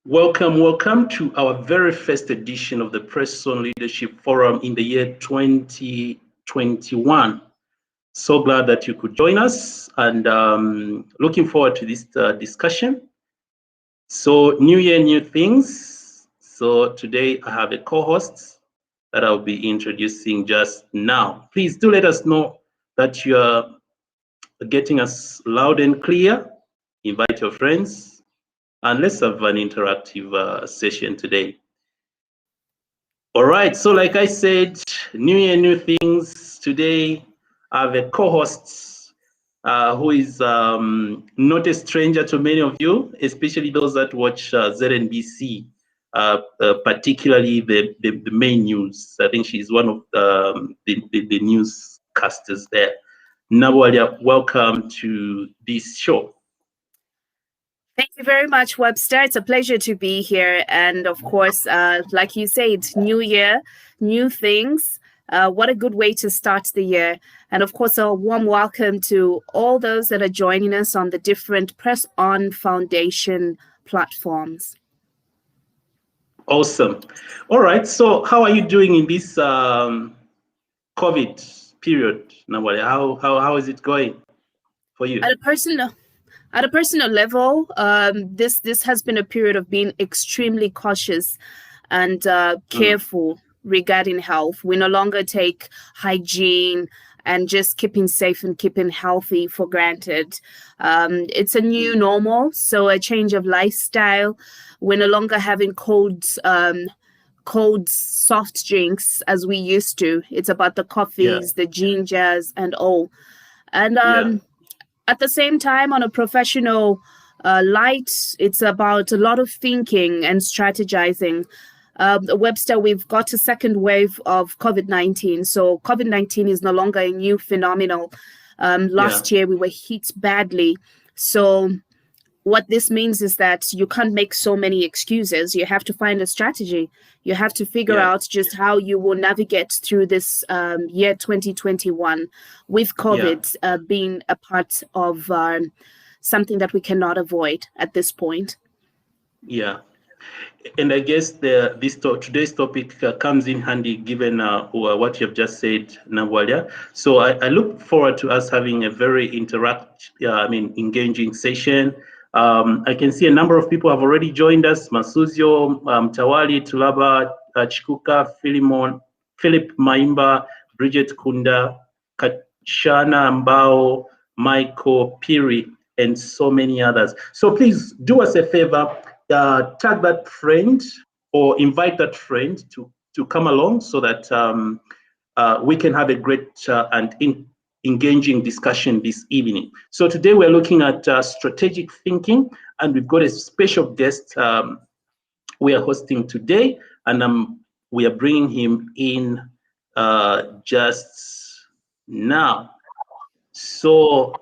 Welcome to our very first edition of the Presson Leadership Forum in the year 2021. So glad that you could join us, and looking forward to this discussion. So new year, new things. So today I have a co-host that I'll be introducing just now. Please do let us know that you are getting us loud and clear. Invite your friends, and let's have an interactive session today. All right, so like I said, new year, new things. Today I have a co-host who is not a stranger to many of you, especially those that watch ZNBC, particularly the main news. I think she's one of the newscasters there. Nawalia, welcome to this show. Thank you very much, Webster. It's a pleasure to be here. And of course, like you said, new year, new things. What a good way to start the year. And of course, a warm welcome to all those that are joining us on the different Presson Foundation platforms. Awesome. All right. So how are you doing in this COVID period, Nawali? How is it going for you? At a personal level, this has been a period of being extremely cautious and careful regarding health. We no longer take hygiene and just keeping safe and keeping healthy for granted. It's a new normal, so a change of lifestyle. We're no longer having cold soft drinks as we used to. It's about the coffees, the gingers, and all. And at the same time, on a professional light, it's about a lot of thinking and strategizing. Webster, we've got a second wave of COVID-19. So COVID-19 is no longer a new phenomenon. Last year, we were hit badly. So what this means is that you can't make so many excuses. You have to find a strategy. You have to figure out just how you will navigate through this year 2021 with COVID being a part of something that we cannot avoid at this point. Yeah. And I guess today's topic comes in handy given what you have just said, Nawalia. So I look forward to us having a very engaging session. I can see a number of people have already joined us: Masuzio, Tawali, Tulaba, Chikuka, Philip Maimba, Bridget Kunda, Kachana Mbao, Michael Piri, and so many others. So please do us a favor, tag that friend or invite that friend to come along so that we can have a great and engaging discussion this evening. So today we're looking at strategic thinking, and we've got a special guest we are hosting today, and we are bringing him in just now. So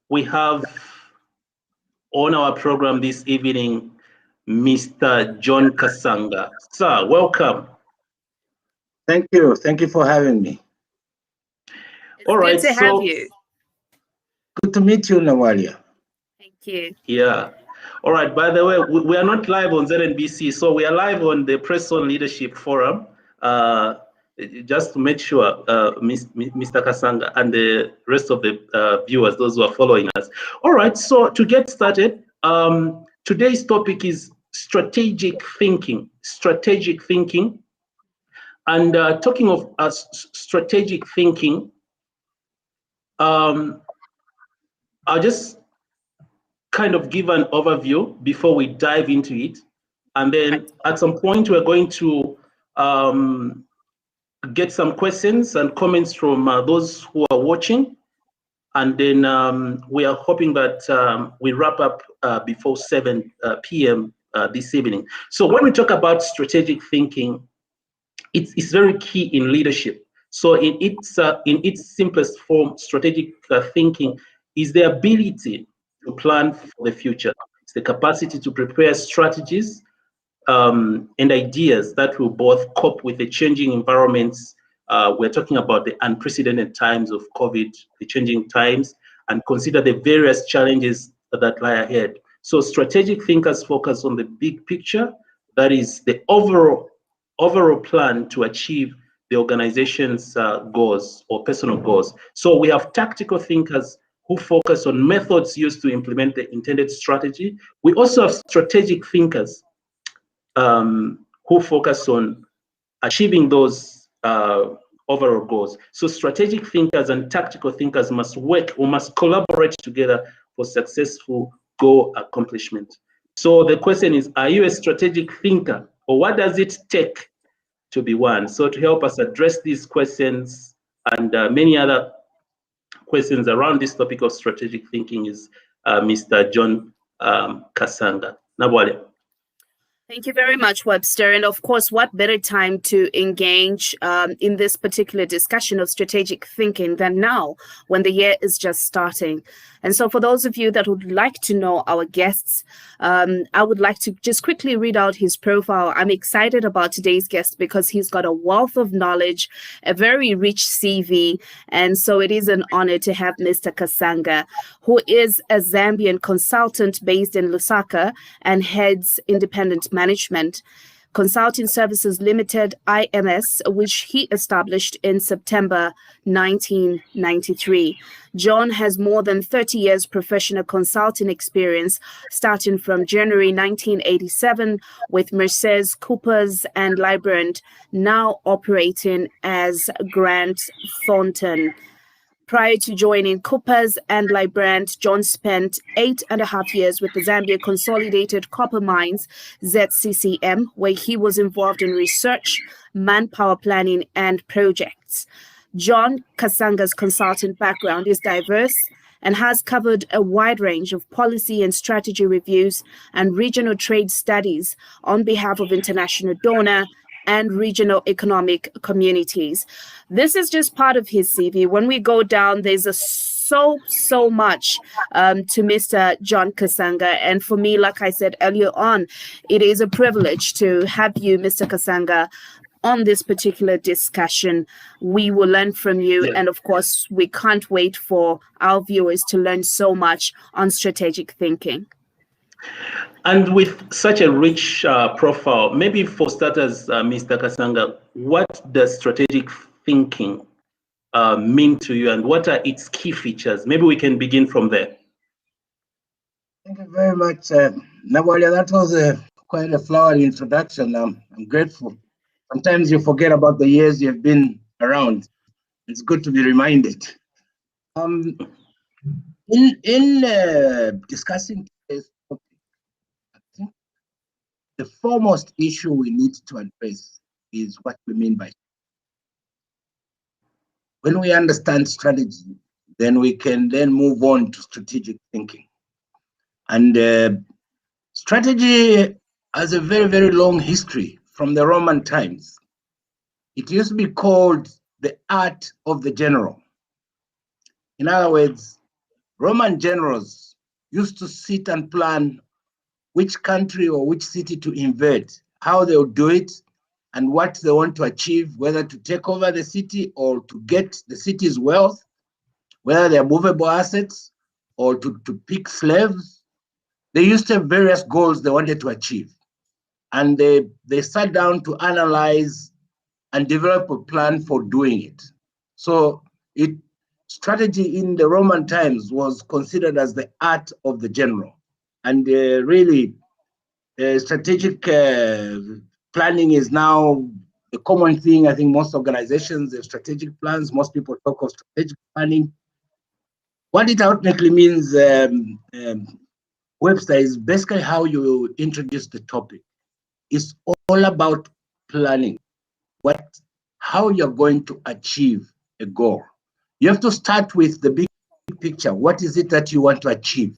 we have on our program this evening Mr. John Kasanga. Sir, welcome. Thank you for having me. All right, good to have you. Good to meet you, Nawalia. Thank you. Yeah. All right. By the way, we are not live on ZNBC, so we are live on the Presson Leadership Forum. Just to make sure, Mr. Kasanga and the rest of the viewers, those who are following us. All right. So to get started, today's topic is strategic thinking. Strategic thinking, and talking of strategic thinking. I'll just kind of give an overview before we dive into it. And then at some point, we're going to get some questions and comments from those who are watching. And then we are hoping that we wrap up before 7 p.m. This evening. So when we talk about strategic thinking, it's very key in leadership. So in its simplest form, strategic thinking is the ability to plan for the future. It's the capacity to prepare strategies and ideas that will both cope with the changing environments. We're talking about the unprecedented times of COVID, the changing times, and consider the various challenges that lie ahead. So strategic thinkers focus on the big picture, that is the overall plan to achieve the organization's goals or personal goals. So we have tactical thinkers who focus on methods used to implement the intended strategy. We also have strategic thinkers who focus on achieving those overall goals. So strategic thinkers and tactical thinkers must work or must collaborate together for successful goal accomplishment. So the question is, are you a strategic thinker, or what does it take to be one? So to help us address these questions and many other questions around this topic of strategic thinking is Mr. John Kasanga. Nabwale. Thank you very much, Webster. And of course, what better time to engage in this particular discussion of strategic thinking than now, when the year is just starting. And so for those of you that would like to know our guests, I would like to just quickly read out his profile. I'm excited about today's guest because he's got a wealth of knowledge, a very rich CV. And so it is an honor to have Mr. Kasanga, who is a Zambian consultant based in Lusaka and heads independent management Consulting Services Limited, IMS, which he established in September 1993. John has more than 30 years professional consulting experience, starting from January 1987 with Mercers, Coopers, and Librand, now operating as Grant Thornton. Prior to joining Coopers and Librand, John spent 8.5 years with the Zambia Consolidated Copper Mines, ZCCM, where he was involved in research, manpower planning, and projects. John Kasanga's consultant background is diverse and has covered a wide range of policy and strategy reviews and regional trade studies on behalf of international donor and regional economic communities. This is just part of his CV. When we go down, there's so much to Mr. John Kasanga. And for me, like I said earlier on, it is a privilege to have you, Mr. Kasanga, on this particular discussion. We will learn from you. Yeah. And of course, we can't wait for our viewers to learn so much on strategic thinking. And with such a rich profile, maybe for starters, Mr. Kasanga, what does strategic thinking mean to you, and what are its key features? Maybe we can begin from there. Thank you very much, Nawalia. That was quite a flowery introduction. I'm grateful. Sometimes you forget about the years you've been around. It's good to be reminded. In discussing today's topic, I think the foremost issue we need to address is what we mean by. When we understand strategy, then we can then move on to strategic thinking. And strategy has a very, very long history from the Roman times. It used to be called the art of the general. In other words, Roman generals used to sit and plan which country or which city to invade, how they'll do it, and what they want to achieve, whether to take over the city or to get the city's wealth, whether they're movable assets or to pick slaves. They used to have various goals they wanted to achieve. And they sat down to analyze and develop a plan for doing it. So strategy in the Roman times was considered as the art of the general. And really, strategic planning is now a common thing. I think most organizations have strategic plans. Most people talk of strategic planning. What it ultimately means, Webster, is basically how you introduce the topic. It's all about planning, how you're going to achieve a goal. You have to start with the big picture. What is it that you want to achieve?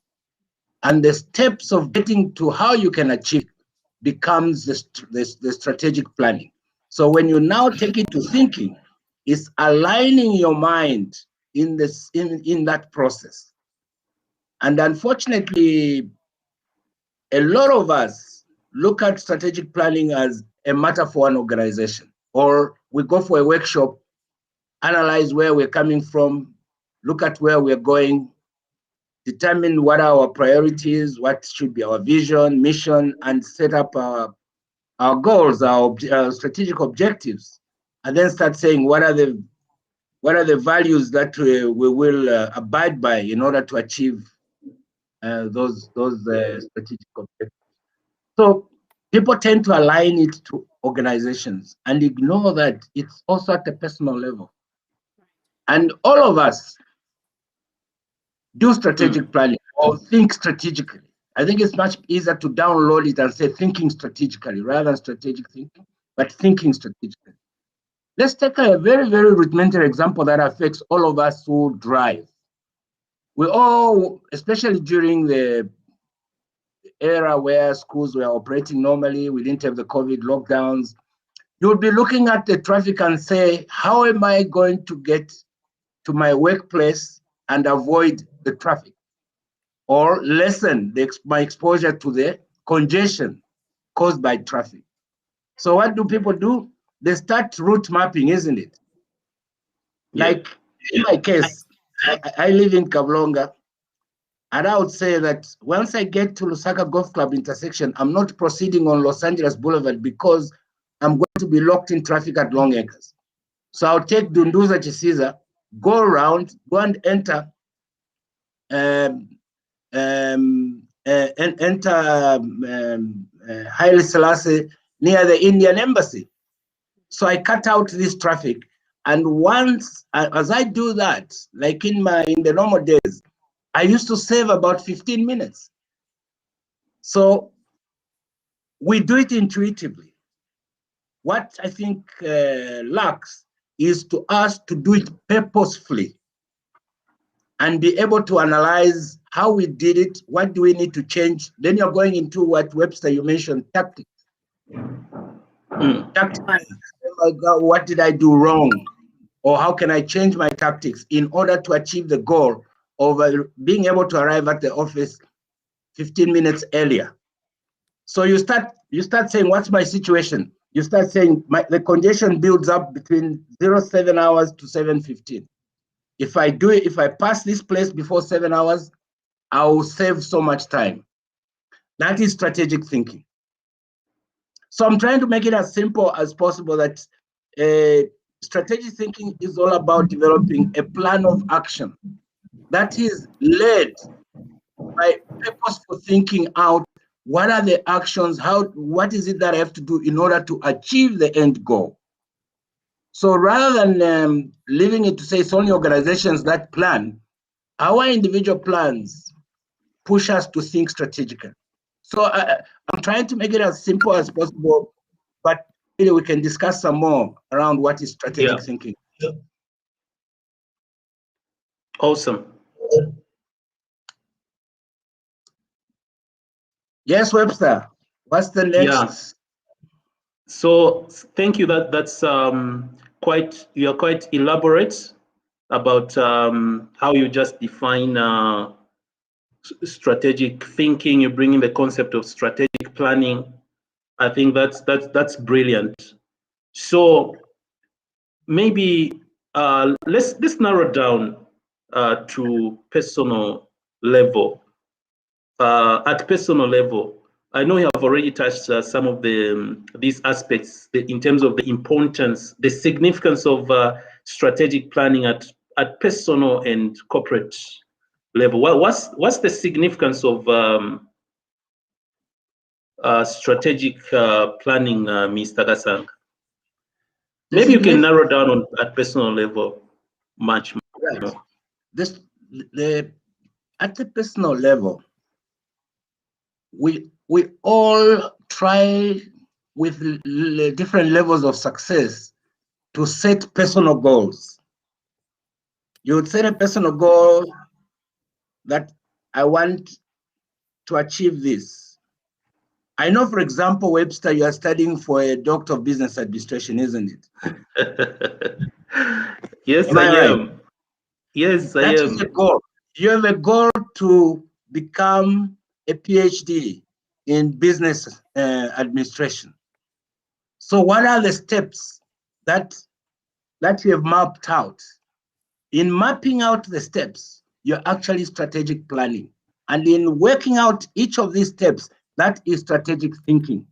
And the steps of getting to how you can achieve becomes the strategic planning. So when you now take it to thinking, it's aligning your mind in that process. And unfortunately, a lot of us look at strategic planning as a matter for an organization, or we go for a workshop, analyze where we're coming from, look at where we're going, determine what are our priorities, what should be our vision, mission, and set up our goals, our strategic objectives, and then start saying what are the values that we will abide by in order to achieve those strategic objectives. So people tend to align it to organizations and ignore that it's also at a personal level. And all of us do strategic planning or think strategically. I think it's much easier to download it and say thinking strategically rather than strategic thinking, but thinking strategically. Let's take a very, very rudimentary example that affects all of us who drive. We all, especially during the era where schools were operating normally, we didn't have the COVID lockdowns, you'll be looking at the traffic and say, how am I going to get to my workplace and avoid the traffic or lessen my exposure to the congestion caused by traffic? So what do people do? They start route mapping, isn't it? Like in my case, I live in Kablonga, and I would say that once I get to Lusaka Golf Club intersection, I'm not proceeding on Los Angeles Boulevard because I'm going to be locked in traffic at Long Acres. So I'll take Dunduza Chisiza, go around, go and enter Haile Selassie near the Indian Embassy. So I cut out this traffic. And once, as I do that, like in the normal days, I used to save about 15 minutes. So we do it intuitively. What I think lacks is to us to do it purposefully and be able to analyze how we did it, what do we need to change. Then you're going into what Webster, you mentioned, tactics. Tactics. Oh my God, what did I do wrong? Or how can I change my tactics in order to achieve the goal of being able to arrive at the office 15 minutes earlier? So you start saying, what's my situation? You start saying the congestion builds up between 07 hours to 7:15. If I pass this place before 7 hours, I will save so much time. That is strategic thinking. So I'm trying to make it as simple as possible that strategic thinking is all about developing a plan of action that is led by purposeful thinking out what are the actions, what is it that I have to do in order to achieve the end goal. So rather than leaving it to say it's only organizations that plan, our individual plans push us to think strategically. So I'm trying to make it as simple as possible, but really we can discuss some more around what is strategic thinking. Awesome. Yes, Webster. What's the next? Yeah. So thank you. That's you are quite elaborate about how you just define strategic thinking. You bring in the concept of strategic planning. I think that's brilliant. So maybe let's narrow down to personal level. At personal level, I know you have already touched some of these aspects in terms of the importance, the significance of strategic planning at personal and corporate level. What's the significance of strategic planning, Mr. Kasanga? Maybe you can narrow down at personal level much more. At the personal level, we all try with different levels of success to set personal goals. You would set a personal goal that I want to achieve this. I know, for example, Webster, you are studying for a Doctor of Business Administration, isn't it? Yes, I am. Yes, I am. That is the goal. You have a goal to become a PhD in business administration. So what are the steps that you have mapped out? In mapping out the steps, you're actually strategic planning. And in working out each of these steps, that is strategic thinking.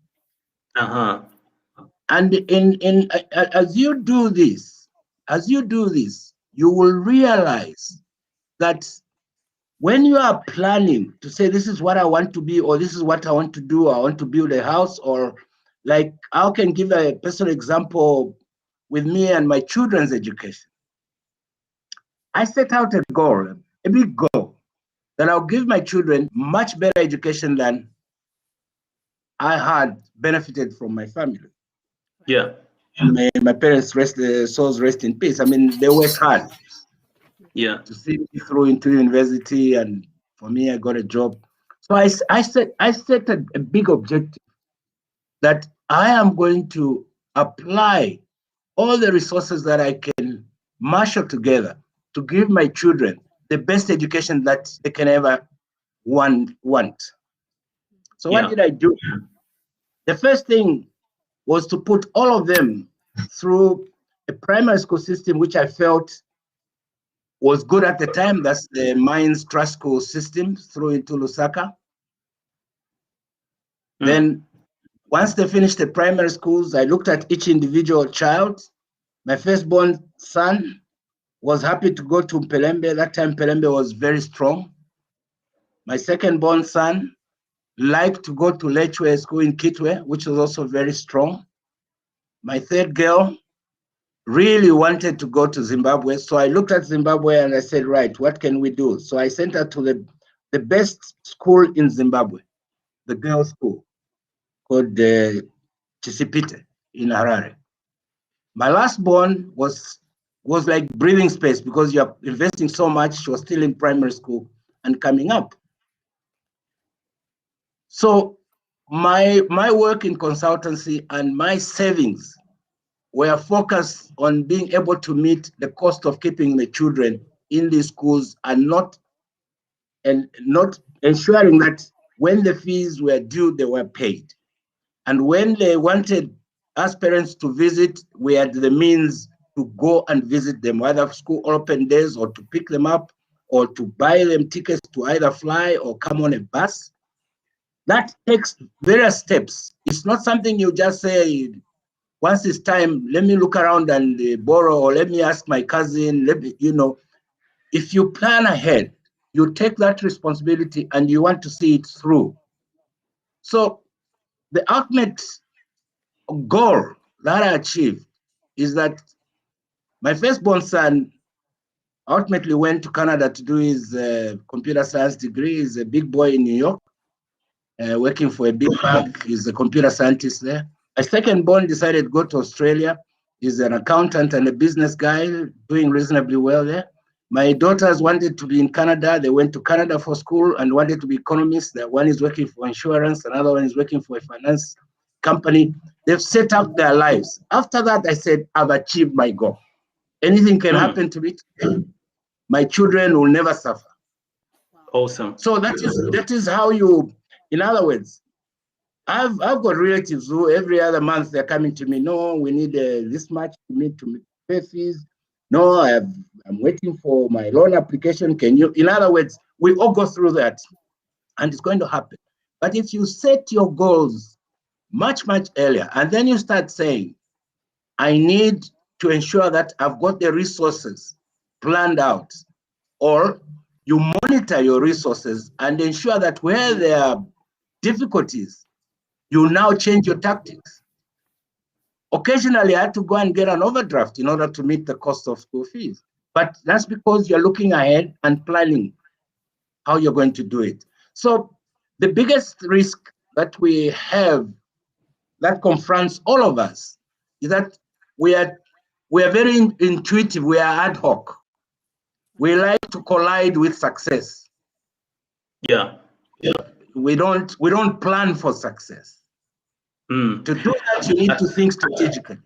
And as you do this, you will realize that when you are planning to say, this is what I want to be, or this is what I want to do, I want to build a house, or like I can give a personal example with me and my children's education. I set out a goal, a big goal, that I'll give my children much better education than I had benefited from my family. Yeah. My parents rest their souls rest in peace. I mean, they worked hard. Yeah. To see me through into university, and for me, I got a job. So I set a big objective that I am going to apply all the resources that I can marshal together to give my children the best education that they can ever want. So what did I do? The first thing was to put all of them through a primary school system, which I felt was good at the time. That's the Mines Trust School system through into Lusaka. Then once they finished the primary schools, I looked at each individual child. My firstborn son was happy to go to Mpelembe. That time Mpelembe was very strong. My second-born son liked to go to Lechwe School in Kitwe, which was also very strong. My third girl really wanted to go to Zimbabwe. So I looked at Zimbabwe and I said, right, what can we do? So I sent her to the best school in Zimbabwe, the girls' school called Chisipite in Harare. My last born was like breathing space because you're investing so much. She was still in primary school and coming up. So my work in consultancy and my savings were focused on being able to meet the cost of keeping the children in these schools and not ensuring that when the fees were due, they were paid. And when they wanted us parents to visit, we had the means to go and visit them, either school open days or to pick them up or to buy them tickets to either fly or come on a bus. That takes various steps. It's not something you just say, once it's time, let me look around and borrow, or let me ask my cousin, if you plan ahead, you take that responsibility and you want to see it through. So the ultimate goal that I achieved is that my firstborn son ultimately went to Canada to do his computer science degree. He's a big boy in New York, working for a big bank. He's a computer scientist there. My second-born decided to go to Australia. He's an accountant and a business guy, doing reasonably well there. My daughters wanted to be in Canada. They went to Canada for school and wanted to be economists. One is working for insurance, another one is working for a finance company. They've set up their lives. After that, I said, I've achieved my goal. Anything can happen to me. My children will never suffer. Awesome. So that is how you, in other words, I've got relatives who every other month they're coming to me. No, we need this much to meet pay fees. No, I'm waiting for my loan application. Can you? In other words, we all go through that, and it's going to happen. But if you set your goals much earlier, and then you start saying, I need to ensure that I've got the resources planned out, or you monitor your resources and ensure that where there are difficulties, you now change your tactics. Occasionally, I had to go and get an overdraft in order to meet the cost of school fees. But that's because you're looking ahead and planning how you're going to do it. So the biggest risk that we have that confronts all of us is that we are very intuitive, we are ad hoc. We like to collide with success. Yeah. We don't plan for success. To do that, you need to think strategically.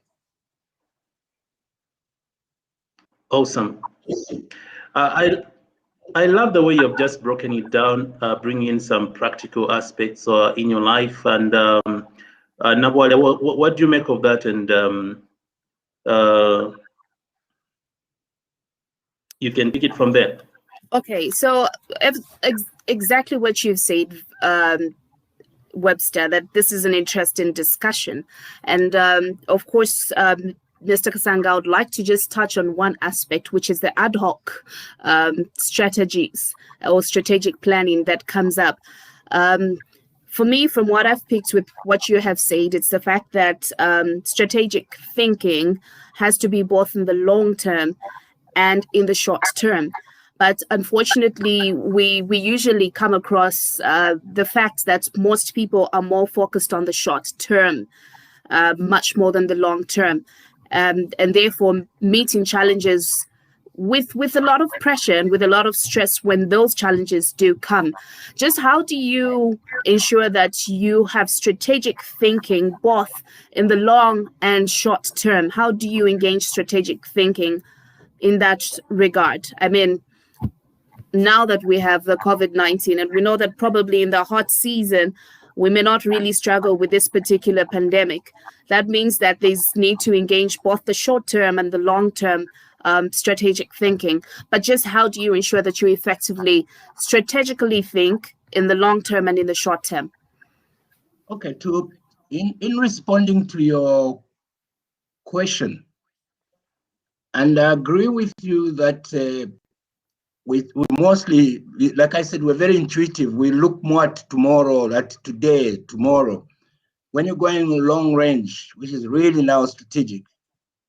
Awesome. I love the way you've just broken it down, bringing in some practical aspects in your life. And Nabwale, what do you make of that? And you can pick it from there. Okay, so exactly what you've said, Webster, that this is an interesting discussion. And of course, Mr. Kasanga, I would like to just touch on one aspect, which is the ad hoc strategies or strategic planning that comes up. For me, from what I've picked with what you have said, it's the fact that strategic thinking has to be both in the long term and in the short term. But unfortunately, we usually come across the fact that most people are more focused on the short term, much more than the long term, and therefore meeting challenges with a lot of pressure and with a lot of stress when those challenges do come. Just how do you ensure that you have strategic thinking both in the long and short term? How do you engage strategic thinking in that regard? I mean, now that we have the COVID-19, and we know that probably in the hot season, we may not really struggle with this particular pandemic. That means that there's need to engage both the short term and the long term strategic thinking. But just how do you ensure that you effectively strategically think in the long term and in the short term? Okay, in responding to your question, and I agree with you that we mostly, like I said, we're very intuitive. We look more at tomorrow, at today, tomorrow. When you're going long range, which is really now strategic,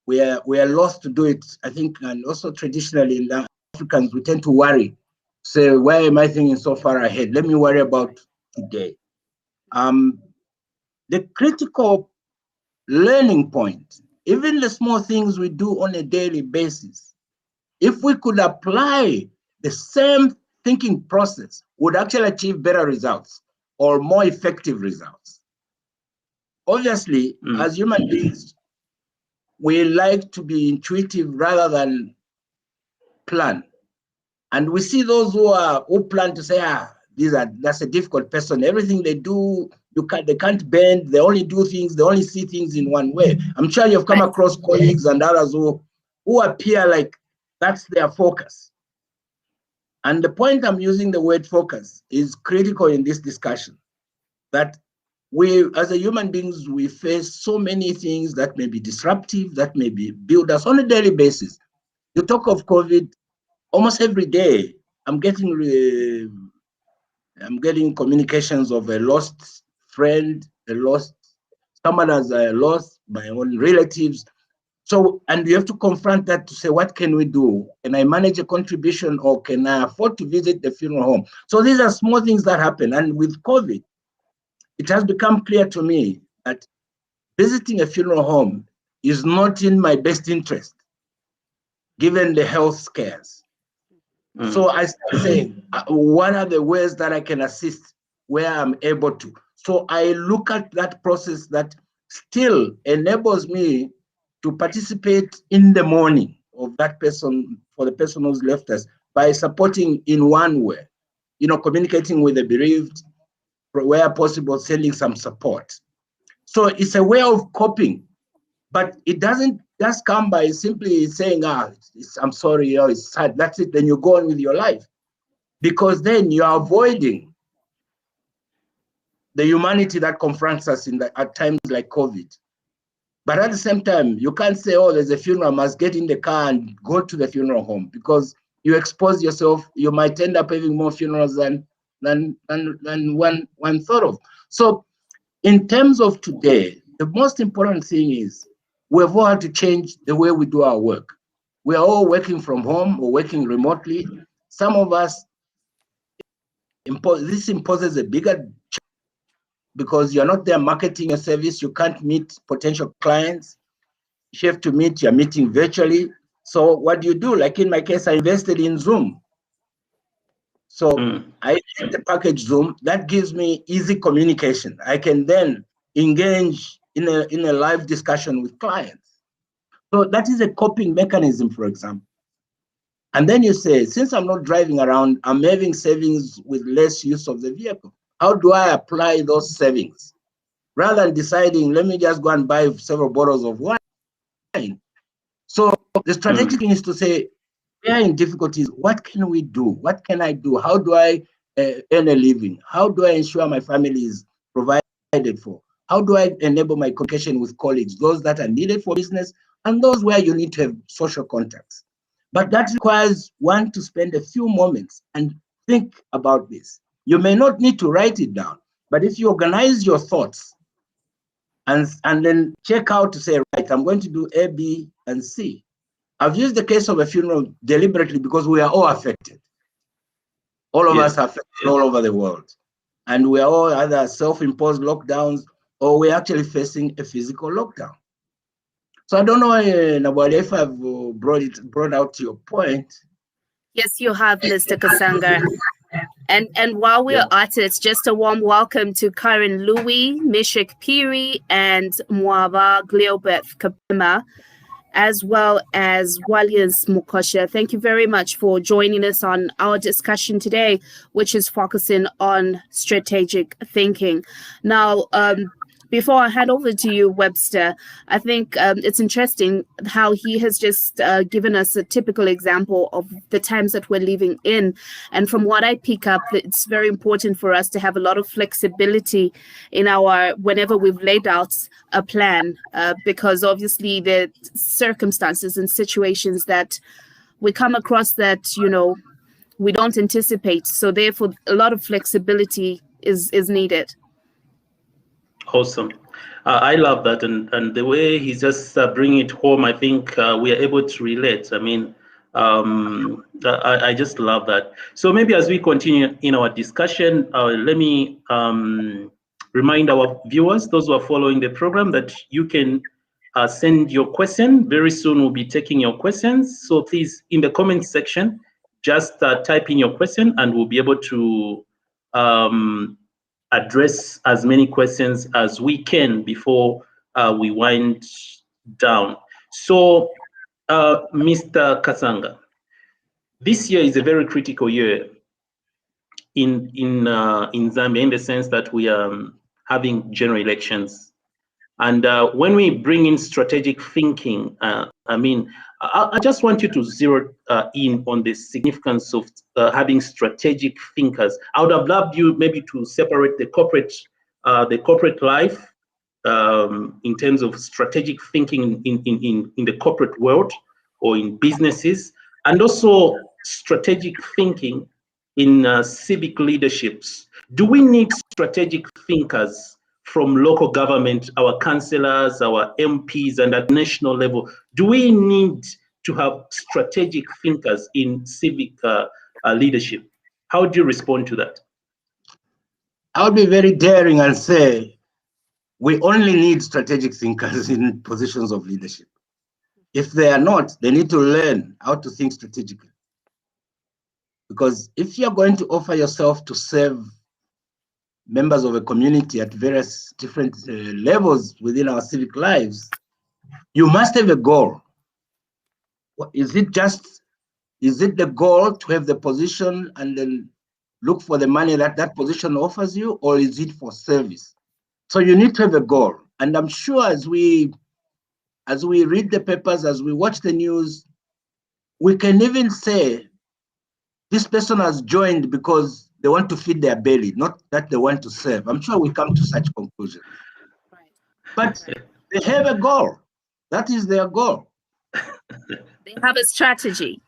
we are lost to do it, I think. And also traditionally in the Africans, we tend to worry. Say, why am I thinking so far ahead? Let me worry about today. The critical learning point, even the small things we do on a daily basis, if we could apply the same thinking process, would actually achieve better results or more effective results. Obviously, as human beings, we like to be intuitive rather than plan. And we see those who plan to say, that's a difficult person. Everything they do, they can't bend. They only do things. They only see things in one way. I'm sure you've come across colleagues and others who appear like that's their focus. And the point I'm using the word focus is critical in this discussion, that we, as a human beings, we face so many things that may be disruptive, that may be build us on a daily basis. You talk of COVID, almost every day, I'm getting communications of a lost friend, someone has lost my own relatives. So, and you have to confront that to say, what can we do? Can I manage a contribution, or can I afford to visit the funeral home? So these are small things that happen. And with COVID, it has become clear to me that visiting a funeral home is not in my best interest, given the health scares. So I say, what are the ways that I can assist where I'm able to? So I look at that process that still enables me to participate in the mourning of that person, for the person who's left us, by supporting in one way, communicating with the bereaved, where possible, sending some support. So it's a way of coping, but it doesn't just come by simply saying, I'm sorry, it's sad, that's it, then you go on with your life. Because then you're avoiding the humanity that confronts us at times like COVID. But at the same time, you can't say, there's a funeral, I must get in the car and go to the funeral home, because you expose yourself, you might end up having more funerals than one thought of. So in terms of today, the most important thing is we've all had to change the way we do our work. We are all working from home or working remotely. Some of us, this imposes a bigger challenge, because you're not there marketing your service. You can't meet potential clients. You have to meet, you're meeting virtually. So what do you do? Like in my case, I invested in Zoom. So I get the package Zoom. That gives me easy communication. I can then engage in a live discussion with clients. So that is a coping mechanism, for example. And then you say, since I'm not driving around, I'm having savings with less use of the vehicle. How do I apply those savings? Rather than deciding, let me just go and buy several bottles of wine. So the strategic thing is to say, we are in difficulties. What can we do? What can I do? How do I earn a living? How do I ensure my family is provided for? How do I enable my communication with colleagues, those that are needed for business and those where you need to have social contacts? But that requires one to spend a few moments and think about this. You may not need to write it down, but if you organize your thoughts and then check out to say, right, I'm going to do A, B, and C. I've used the case of a funeral deliberately because we are all affected. All of us are affected all over the world. And we are all either self-imposed lockdowns or we're actually facing a physical lockdown. So I don't know, Nabwale, if I've brought out your point. Yes, you have, Mr. Kasanga. And while we're at it, just a warm welcome to Karen Louis, Mishik Piri, and Mwaba Gleobeth Kapima, as well as Walians Mukosha. Thank you very much for joining us on our discussion today, which is focusing on strategic thinking. Now, before I hand over to you, Webster, I think it's interesting how he has just given us a typical example of the times that we're living in. And from what I pick up, it's very important for us to have a lot of flexibility in whenever we've laid out a plan, because obviously the circumstances and situations that we come across that, we don't anticipate. So therefore, a lot of flexibility is needed. Awesome. I love that. And the way he's just bringing it home, I think we are able to relate. I mean, I just love that. So maybe as we continue in our discussion, let me remind our viewers, those who are following the program, that you can send your question. Very soon we'll be taking your questions. So please, in the comment section, just type in your question and we'll be able to address as many questions as we can before we wind down. So, Mr. Kasanga, this year is a very critical year in Zambia, in the sense that we are having general elections. And when we bring in strategic thinking, I just want you to zero in on the significance of having strategic thinkers. I would have loved you maybe to separate the corporate life in terms of strategic thinking in the corporate world or in businesses, and also strategic thinking in civic leaderships. Do we need strategic thinkers from local government, our councillors, our MPs, and at national level? Do we need to have strategic thinkers in civic leadership? How do you respond to that? I would be very daring and say we only need strategic thinkers in positions of leadership. If they are not, they need to learn how to think strategically. Because if you're going to offer yourself to serve members of a community at various different levels within our civic lives, you must have a goal. Is it the goal to have the position and then look for the money that that position offers you, or is it for service? So you need to have a goal. And I'm sure as we read the papers, as we watch the news, we can even say this person has joined because they want to feed their belly, not that they want to serve. I'm sure we come to such conclusion. Right. But they have a goal. That is their goal. They have a strategy.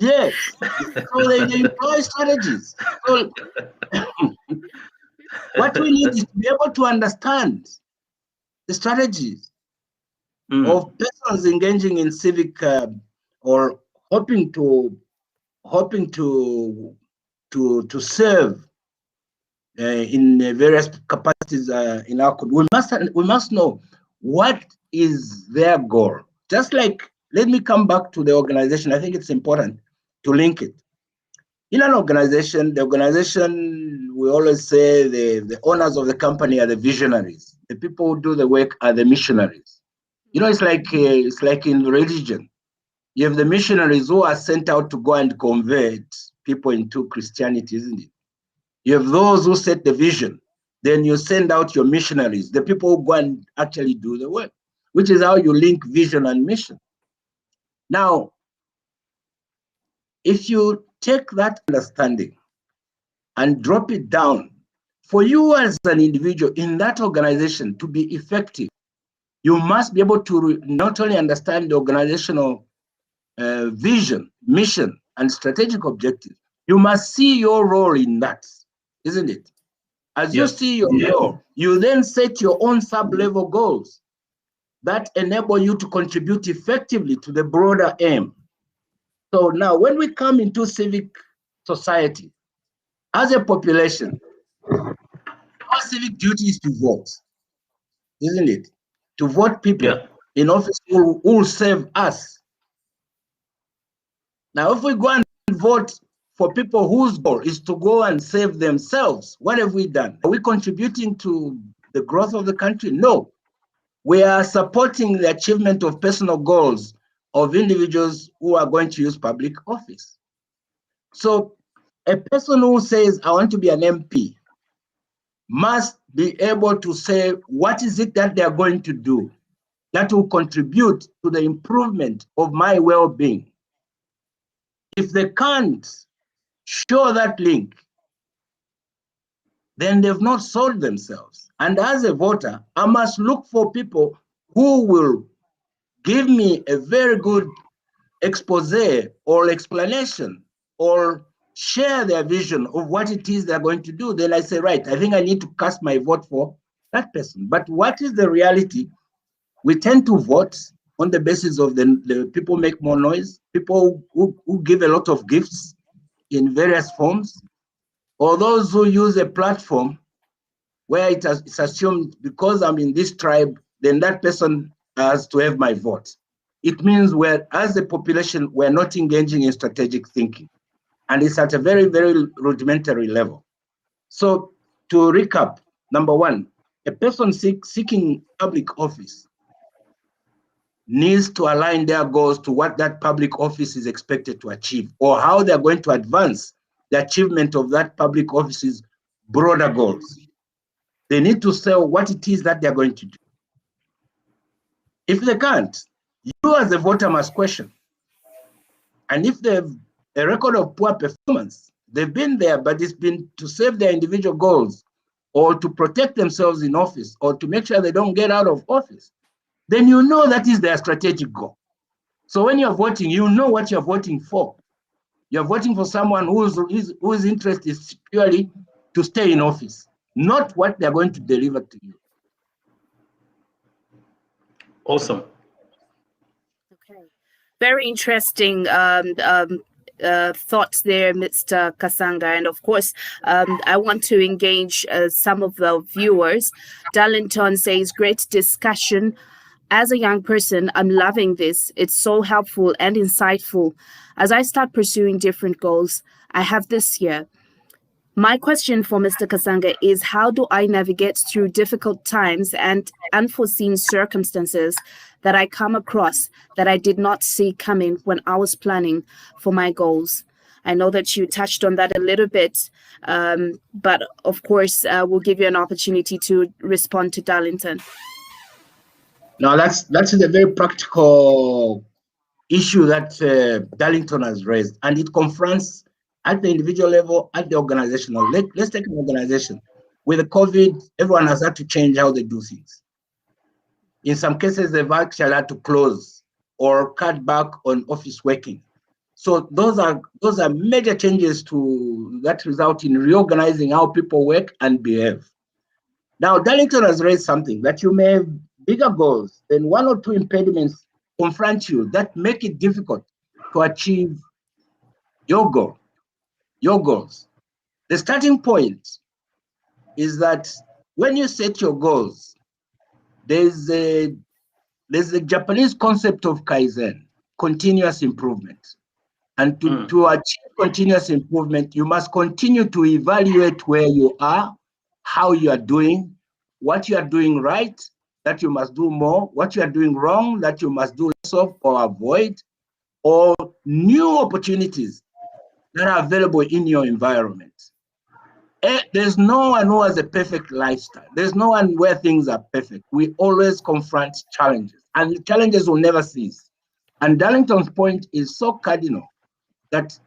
Yes. So they employ strategies. So what we need is to be able to understand the strategies of persons engaging in civic or hoping to serve in various capacities in our country. We must know what is their goal. Just like, let me come back to the organization. I think it's important to link it. In an organization, we always say the owners of the company are the visionaries. The people who do the work are the missionaries. It's like in religion. You have the missionaries who are sent out to go and convert people into Christianity, isn't it? You have those who set the vision. Then you send out your missionaries, the people who go and actually do the work, which is how you link vision and mission. Now, if you take that understanding and drop it down, for you as an individual in that organization to be effective, you must be able to not only understand the organizational vision, mission, and strategic objectives, you must see your role in that, isn't it? As you see your role, you then set your own sub-level goals that enable you to contribute effectively to the broader aim. So now when we come into civic society, as a population, our civic duty is to vote, isn't it? To vote people in office who will serve us. Now, if we go and vote for people whose goal is to go and save themselves, what have we done? Are we contributing to the growth of the country? No. We are supporting the achievement of personal goals of individuals who are going to use public office. So a person who says, I want to be an MP, must be able to say, what is it that they are going to do that will contribute to the improvement of my well-being? If they can't show that link, then they've not sold themselves. And as a voter, I must look for people who will give me a very good expose or explanation or share their vision of what it is they're going to do. Then I say, right, I think I need to cast my vote for that person. But what is the reality? We tend to vote on the basis of the people make more noise, people who give a lot of gifts in various forms, or those who use a platform where it's assumed because I'm in this tribe, then that person has to have my vote. It means as a population, we're not engaging in strategic thinking. And it's at a very, very rudimentary level. So to recap, number one, a person seeking public office needs to align their goals to what that public office is expected to achieve, or how they're going to advance the achievement of that public office's broader goals. They need to say what it is that they're going to do. If they can't, you as a voter must question. And if they have a record of poor performance, they've been there, but it's been to save their individual goals or to protect themselves in office or to make sure they don't get out of office, then you know that is their strategic goal. So when you're voting, you know what you're voting for. You're voting for someone whose interest is purely to stay in office, not what they're going to deliver to you. Awesome. Okay. Very interesting thoughts there, Mr. Kasanga. And of course, I want to engage some of the viewers. Darlington says, great discussion. As a young person, I'm loving this. It's so helpful and insightful. As I start pursuing different goals I have this year, my question for Mr. Kasanga is, how do I navigate through difficult times and unforeseen circumstances that I come across that I did not see coming when I was planning for my goals? I know that you touched on that a little bit, but of course, we'll give you an opportunity to respond to Darlington. Now, that's a very practical issue that Darlington has raised, and it confronts at the individual level, at the organizational. Let's take an organization. With the COVID, everyone has had to change how they do things. In some cases, they've actually had to close or cut back on office working. So those are major changes that result in reorganizing how people work and behave. Now, Darlington has raised something that you may have bigger goals, then one or two impediments confront you that make it difficult to achieve your goals. The starting point is that when you set your goals, there's a Japanese concept of Kaizen, continuous improvement. And to achieve continuous improvement, you must continue to evaluate where you are, how you are doing, what you are doing right, that you must do more, what you are doing wrong, that you must do less of or avoid, or new opportunities that are available in your environment. There's no one who has a perfect lifestyle. There's no one where things are perfect. We always confront challenges, and challenges will never cease. And Darlington's point is so cardinal that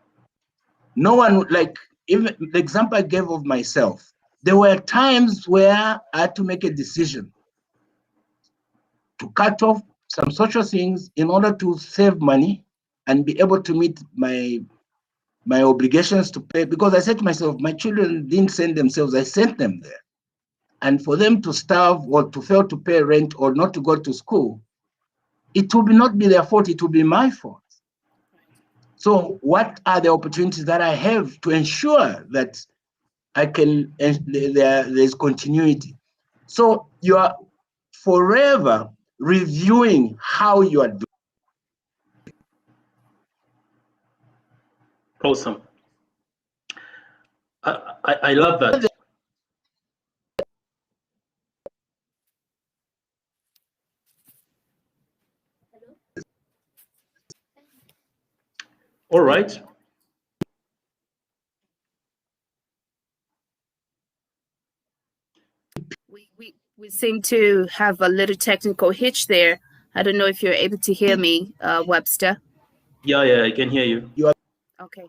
No one, like, even the example I gave of myself, there were times where I had to make a decision to cut off some social things in order to save money and be able to meet my obligations to pay, because I said to myself, my children didn't send themselves, I sent them there. And for them to starve or to fail to pay rent or not to go to school, it will not be their fault, it will be my fault. So what are the opportunities that I have to ensure that I can, there's continuity? So you are forever reviewing how you are doing. Awesome. I love that. All right. We seem to have a little technical hitch there. I don't know if you're able to hear me, Webster. Yeah, I can hear you. Okay.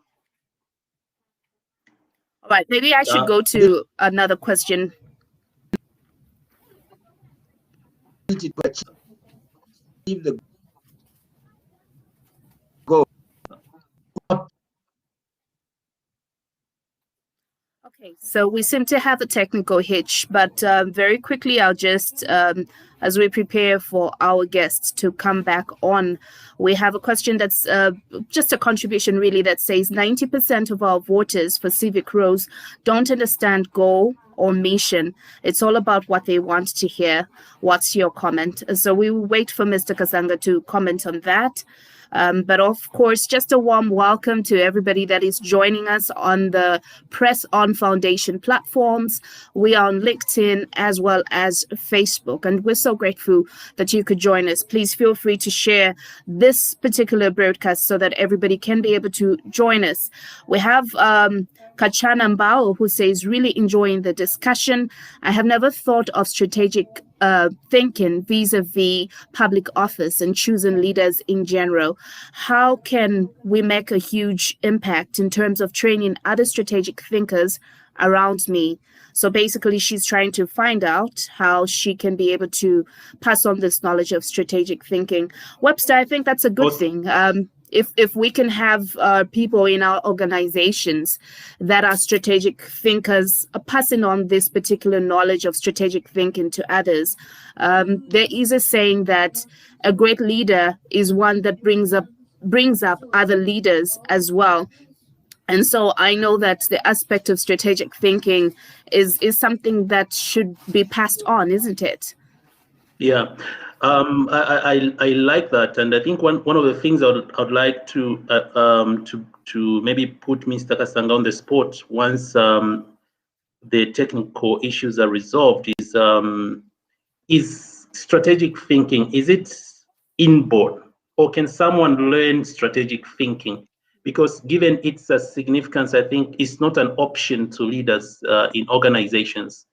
All right, maybe I should go to another question. To achieve the goal. Okay, so we seem to have a technical hitch, but very quickly, I'll just, as we prepare for our guests to come back on, we have a question that's just a contribution really that says 90% of our voters for civic roles don't understand goal or mission. It's all about what they want to hear. What's your comment? So we will wait for Mr. Kasanga to comment on that. But of course, just a warm welcome to everybody that is joining us on the Presson Foundation platforms. We are on LinkedIn as well as Facebook, and we're so grateful that you could join us. Please feel free to share this particular broadcast so that everybody can be able to join us. We have Kachana Mbao, who says, really enjoying the discussion. I have never thought of strategic thinking vis-a-vis public office and choosing leaders in general. How can we make a huge impact in terms of training other strategic thinkers around me? So basically, she's trying to find out how she can be able to pass on this knowledge of strategic thinking. Webster, I think that's a good thing. If we can have people in our organizations that are strategic thinkers passing on this particular knowledge of strategic thinking to others, there is a saying that a great leader is one that brings up other leaders as well. And so I know that the aspect of strategic thinking is something that should be passed on, isn't it? Yeah. I like that, and I think one of the things I'd like to maybe put Mr. Kasanga on the spot once the technical issues are resolved is strategic thinking. Is it inborn, or can someone learn strategic thinking? Because given its significance, I think it's not an option to leaders in organizations.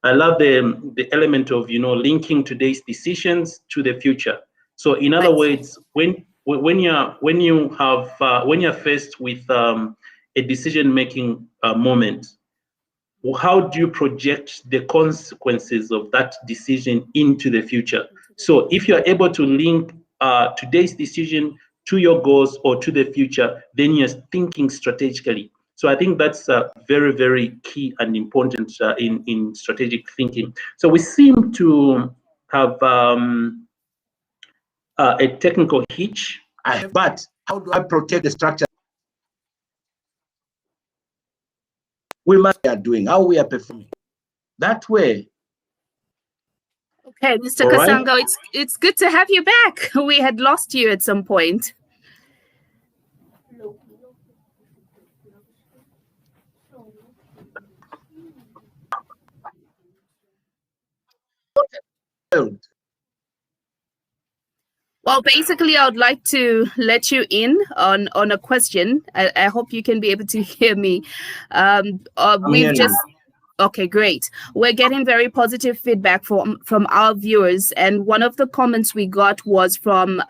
I love the element of linking today's decisions to the future. So in other words, when you're faced with a decision-making moment, how do you project the consequences of that decision into the future? So if you're able to link today's decision to your goals or to the future, then you're thinking strategically. So I think that's very, very key and important in strategic thinking. So we seem to have a technical hitch. But how do I protect the structure we are doing, how we are performing? That way. Okay, Mr. Kasanga, right. It's good to have you back. We had lost you at some point. Well, basically, I would like to let you in on a question. I hope you can be able to hear me. Okay, great. We're getting very positive feedback from our viewers, and one of the comments we got was from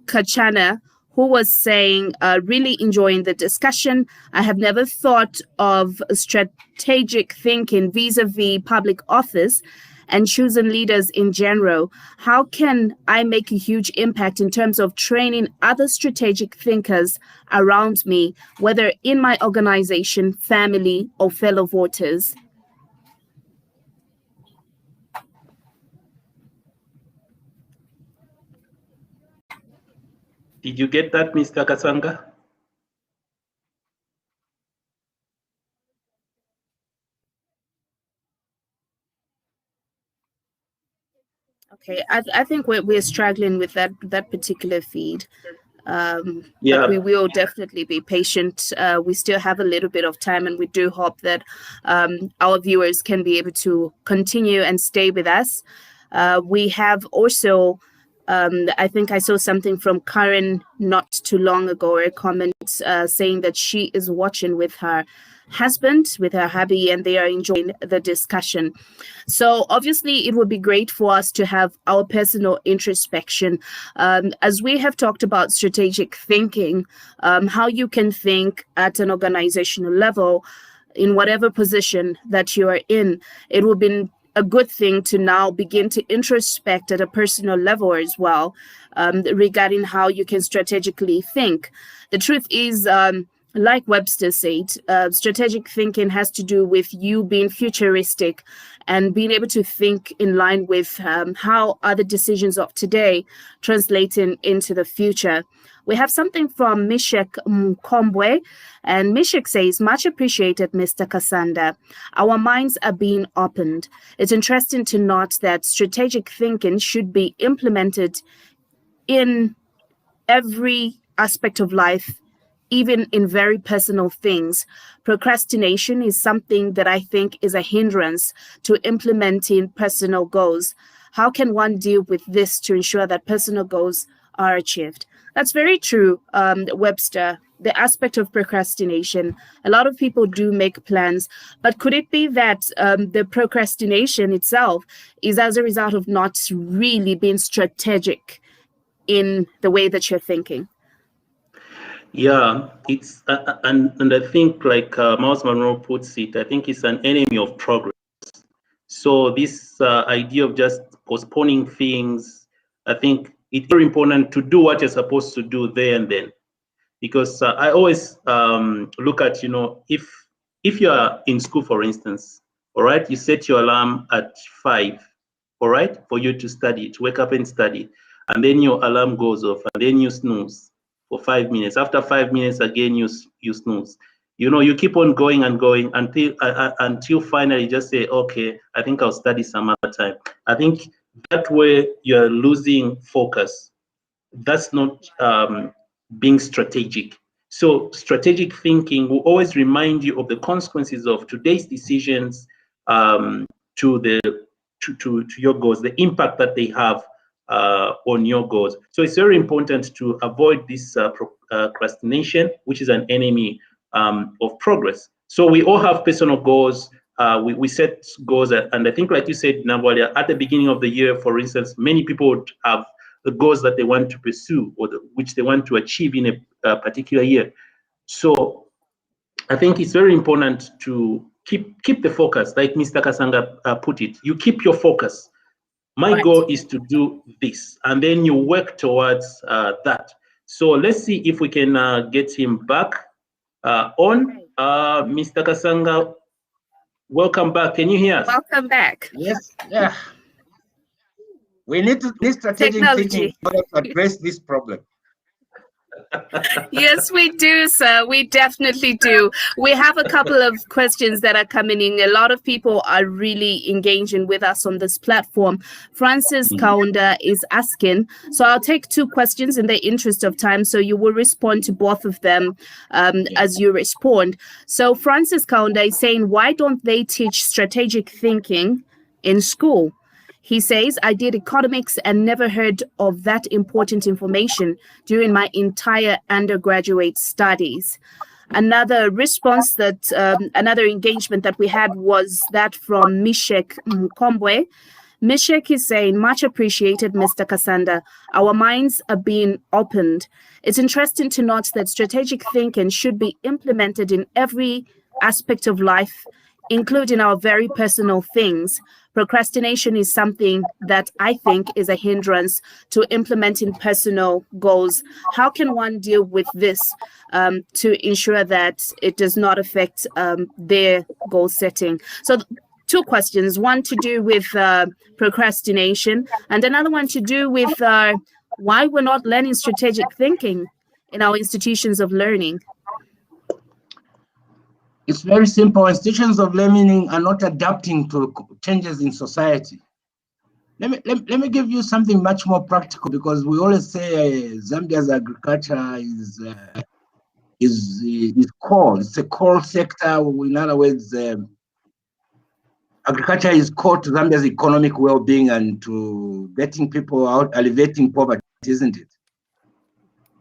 Kachana, who was saying, really enjoying the discussion. I have never thought of strategic thinking vis-a-vis public office and choosing leaders in general. How can I make a huge impact in terms of training other strategic thinkers around me, whether in my organization, family, or fellow voters? Did you get that, Mr. Kasanga? Okay, I think we're struggling with that particular feed. Yeah. But we will definitely be patient. We still have a little bit of time, and we do hope that our viewers can be able to continue and stay with us. We have also, I think I saw something from Karen not too long ago, a comment saying that she is watching with her husband, with her hubby, and they are enjoying the discussion. So obviously it would be great for us to have our personal introspection. As we have talked about strategic thinking, how you can think at an organizational level in whatever position that you are in, it would be a good thing to now begin to introspect at a personal level as well, regarding how you can strategically think. The truth is, like Webster said, strategic thinking has to do with you being futuristic and being able to think in line with how are the decisions of today translating into the future. We have something from Mishek Mkombwe, and Mishek says, much appreciated, Mr. Kasanga. Our minds are being opened. It's interesting to note that strategic thinking should be implemented in every aspect of life, even in very personal things. Procrastination is something that I think is a hindrance to implementing personal goals. How can one deal with this to ensure that personal goals are achieved? That's very true, Webster. The aspect of procrastination, a lot of people do make plans, but could it be that the procrastination itself is as a result of not really being strategic in the way that you're thinking? Yeah, it's and I think, like Miles Monroe puts it, I think it's an enemy of progress. So this idea of just postponing things, I think it's very important to do what you're supposed to do there and then, because I always look at, if you are in school, for instance, all right, you set your alarm at 5, all right, for you to study, to wake up and study, and then your alarm goes off, and then you snooze for 5 minutes. After 5 minutes, again you snooze. You keep on going and going until finally you just say, okay, I think I'll study some other time. I think that way you're losing focus. That's not being strategic. So strategic thinking will always remind you of the consequences of today's decisions to your goals, the impact that they have on your goals. So it's very important to avoid this procrastination, which is an enemy of progress. So we all have personal goals. We set goals, and I think, like you said, Navalia, at the beginning of the year, for instance, many people would have the goals that they want to pursue or which they want to achieve in a particular year. So I think it's very important to keep the focus, like Mr. Kasanga put it. You keep your focus. My goal is to do this, and then you work towards that. So let's see if we can get him back on. Mr. Kasanga, welcome back. Can you hear us? Welcome back. Yes, yeah. We need strategic thinking in order to address this problem. Yes, we do, sir. We definitely do. We have a couple of questions that are coming in. A lot of people are really engaging with us on this platform. Francis Kaunda is asking, so I'll take 2 questions in the interest of time, so you will respond to both of them as you respond. So Francis Kaunda is saying, why don't they teach strategic thinking in school? He says, I did economics and never heard of that important information during my entire undergraduate studies. Another response another engagement that we had was that from Mishek Mkombwe. Mishek is saying, much appreciated, Mr. Kasanga. Our minds are being opened. It's interesting to note that strategic thinking should be implemented in every aspect of life, including our very personal things. Procrastination is something that I think is a hindrance to implementing personal goals. How can one deal with this to ensure that it does not affect their goal setting? So, two questions, one to do with procrastination and another one to do with why we're not learning strategic thinking in our institutions of learning. It's very simple. Institutions of learning are not adapting to changes in society. Let me give you something much more practical, because we always say Zambia's agriculture is core. It's a core sector. In other words, agriculture is core to Zambia's economic well-being and to getting people out, alleviating poverty, isn't it?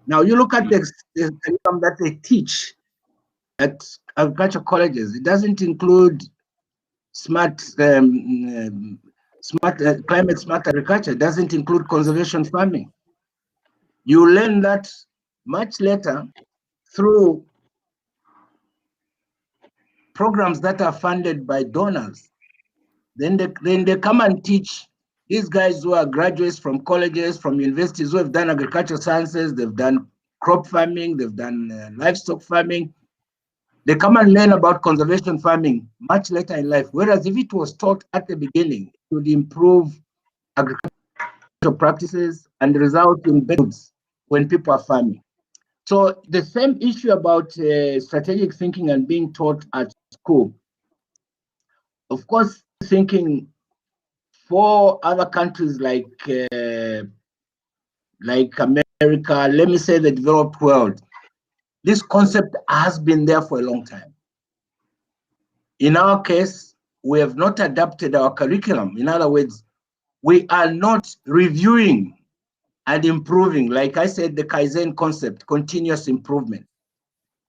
Now, you look at the curriculum that they teach at agriculture colleges. It doesn't include climate smart agriculture. It doesn't include conservation farming. You learn that much later through programs that are funded by donors. Then they come and teach these guys who are graduates from colleges, from universities, who have done agricultural sciences, they've done crop farming, they've done livestock farming. They come and learn about conservation farming much later in life. Whereas if it was taught at the beginning, it would improve agricultural practices and result in better goods when people are farming. So the same issue about strategic thinking and being taught at school. Of course, thinking for other countries like America, let me say the developed world, this concept has been there for a long time. In our case, we have not adapted our curriculum. In other words, we are not reviewing and improving. Like I said, the Kaizen concept, continuous improvement.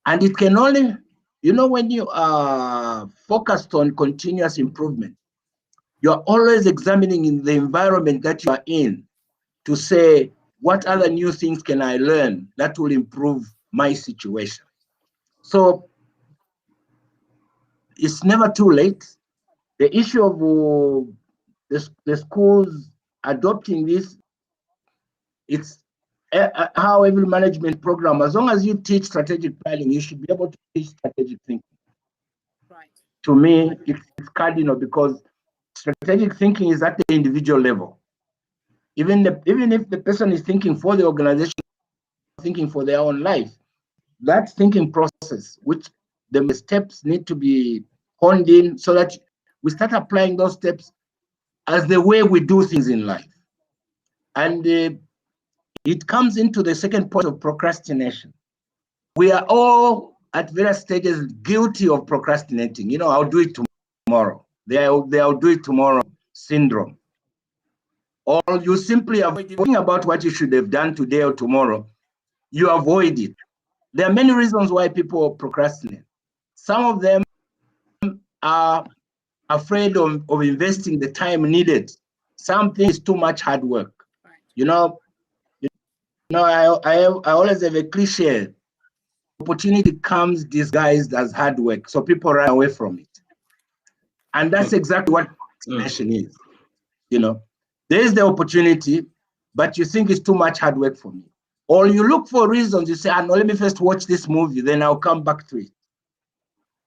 And it can only, when you are focused on continuous improvement, you're always examining in the environment that you are in to say, what other new things can I learn that will improve my situation? So it's never too late. The issue of the schools adopting this, it's how every management program, as long as you teach strategic planning, you should be able to teach strategic thinking. Right. To me, it's cardinal, because strategic thinking is at the individual level. Even if the person is thinking for the organization, thinking for their own life, that thinking process, which the steps need to be honed in so that we start applying those steps as the way we do things in life. And it comes into the second point of procrastination. We are all at various stages guilty of procrastinating. I'll do it tomorrow. They'll do it tomorrow syndrome. Or you simply avoid thinking about what you should have done today or tomorrow. You avoid it. There are many reasons why people procrastinate. Some of them are afraid of investing the time needed. Something is too much hard work. Right. I always have a cliche. Opportunity comes disguised as hard work, so people run away from it. And that's exactly what procrastination is. There is the opportunity, but you think it's too much hard work for me. Or you look for reasons. You say, no, let me first watch this movie, then I'll come back to it.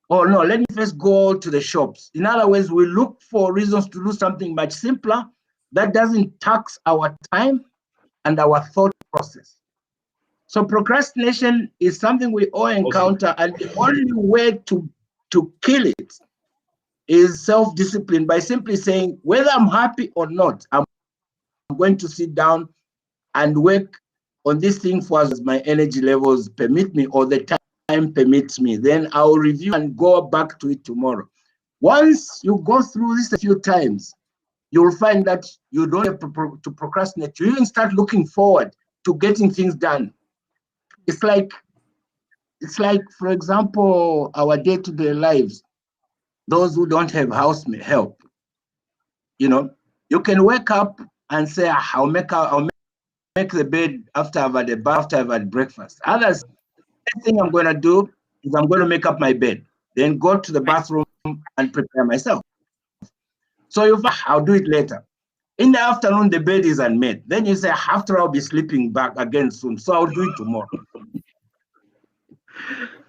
Or no, let me first go to the shops. In other words, we look for reasons to do something much simpler that doesn't tax our time and our thought process. So procrastination is something we all encounter, and the only way to kill it is self-discipline, by simply saying, whether I'm happy or not, I'm going to sit down and work on this thing for as my energy levels permit me, or the time permits me. Then I'll review and go back to it tomorrow. Once you go through this a few times, you'll find that you don't have to procrastinate. You even start looking forward to getting things done. It's like, for example, our day-to-day lives, those who don't have house help, You can wake up and say, I'll make the bed after I've had a bath, after I've had breakfast. Others, the thing I'm going to do is I'm going to make up my bed, then go to the bathroom and prepare myself. So I'll do it later. In the afternoon, the bed is unmade. Then you say, after I'll be sleeping back again soon, so I'll do it tomorrow.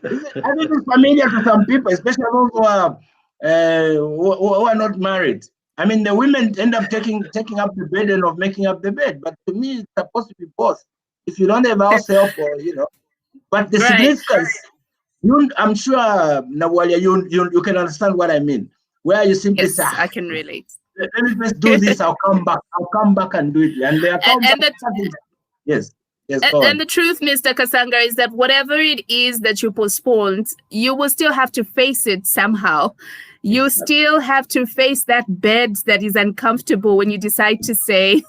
I think it's familiar to some people, especially those who are not married. I mean, the women end up taking up the burden of making up the bed, but to me, it's supposed to be both. If you don't have house help, or but the significance, I'm sure, Nawalia, you can understand what I mean. Where you simply say, I can relate. Let me just do this. I'll come back and do it. And yes. And the truth, Mr. Kasanga, is that whatever it is that you postponed, you will still have to face it somehow. You still have to face that bed that is uncomfortable when you decide to say,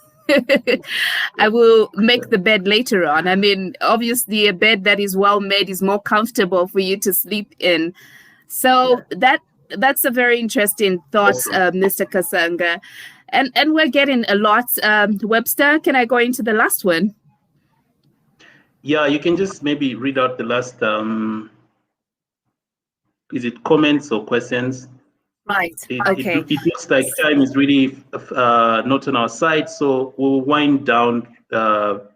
I will make the bed later on. I mean, obviously, a bed that is well made is more comfortable for you to sleep in. So that's a very interesting thought, Mr. Kasanga. And we're getting a lot. Webster, can I go into the last one? Yeah, you can just maybe read out the last, is it comments or questions? Right, okay. It looks like time is really not on our side, so we'll wind down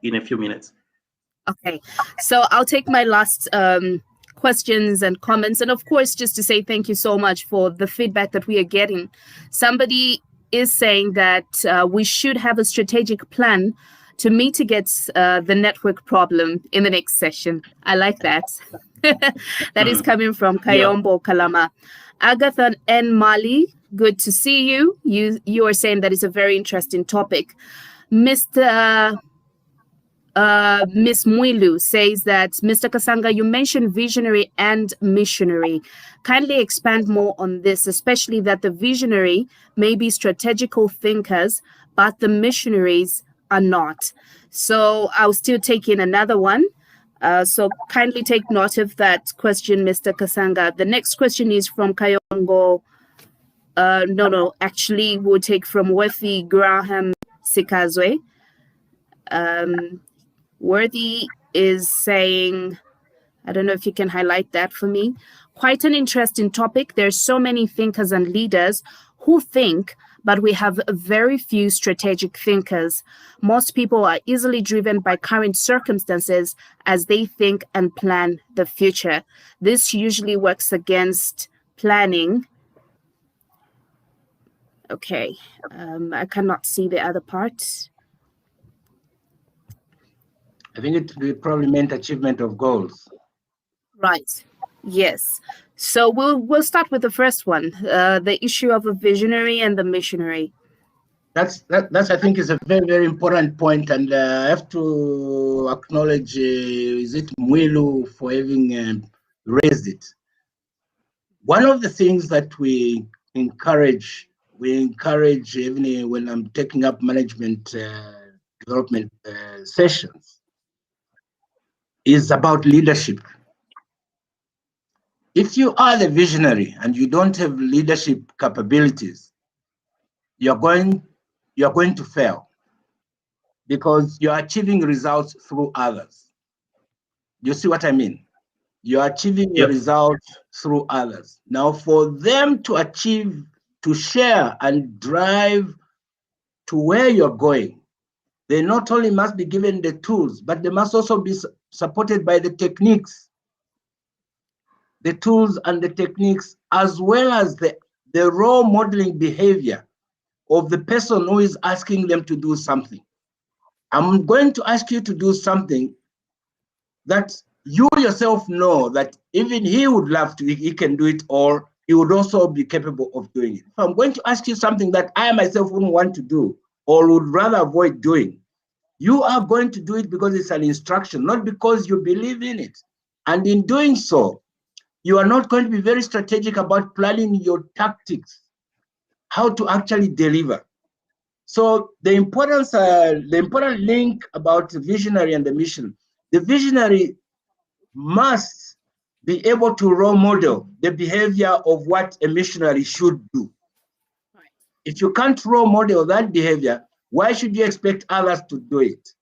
in a few minutes. Okay, so I'll take my last questions and comments, and of course, just to say thank you so much for the feedback that we are getting. Somebody is saying that we should have a strategic plan to mitigate the network problem in the next session. I like that. That is coming from Kayombo Kalama. Agatha N. Mali, good to see you. You are saying that is a very interesting topic. Miss Muilu says that, Mr. Kasanga, you mentioned visionary and missionary. Kindly expand more on this, especially that the visionary may be strategical thinkers, but the missionaries are not. So I'll still take in another one. So kindly take note of that question, Mr. Kasanga. The next question is from Kayongo. Actually, we'll take from Worthy Graham Sikazwe. Worthy is saying, I don't know if you can highlight that for me. Quite an interesting topic. There's so many thinkers and leaders who think, but we have very few strategic thinkers. Most people are easily driven by current circumstances as they think and plan the future. This usually works against planning. Okay, I cannot see the other part. I think it probably meant achievement of goals. Right. Yes. So we'll start with the first one, the issue of a visionary and the missionary. That's I think is a very, very important point, and I have to acknowledge is it Mwilu for having raised it. One of the things that we encourage even when I'm taking up management development sessions is about leadership. If you are the visionary and you don't have leadership capabilities, you're going to fail because you're achieving results through others. You see what I mean? You're achieving your results through others. Now, for them to achieve, to share and drive to where you're going, they not only must be given the tools, but they must also be supported by the techniques. The tools and the techniques, as well as the role modeling behavior of the person who is asking them to do something. I'm going to ask you to do something that you yourself know that even he would love to, he can do it, or he would also be capable of doing it. If I'm going to ask you something that I myself wouldn't want to do or would rather avoid doing, you are going to do it because it's an instruction, not because you believe in it. And in doing so, you are not going to be very strategic about planning your tactics, how to actually deliver. So the important link about the visionary and the mission, the visionary must be able to role model the behavior of what a missionary should do. If you can't role model that behavior, why should you expect others to do it?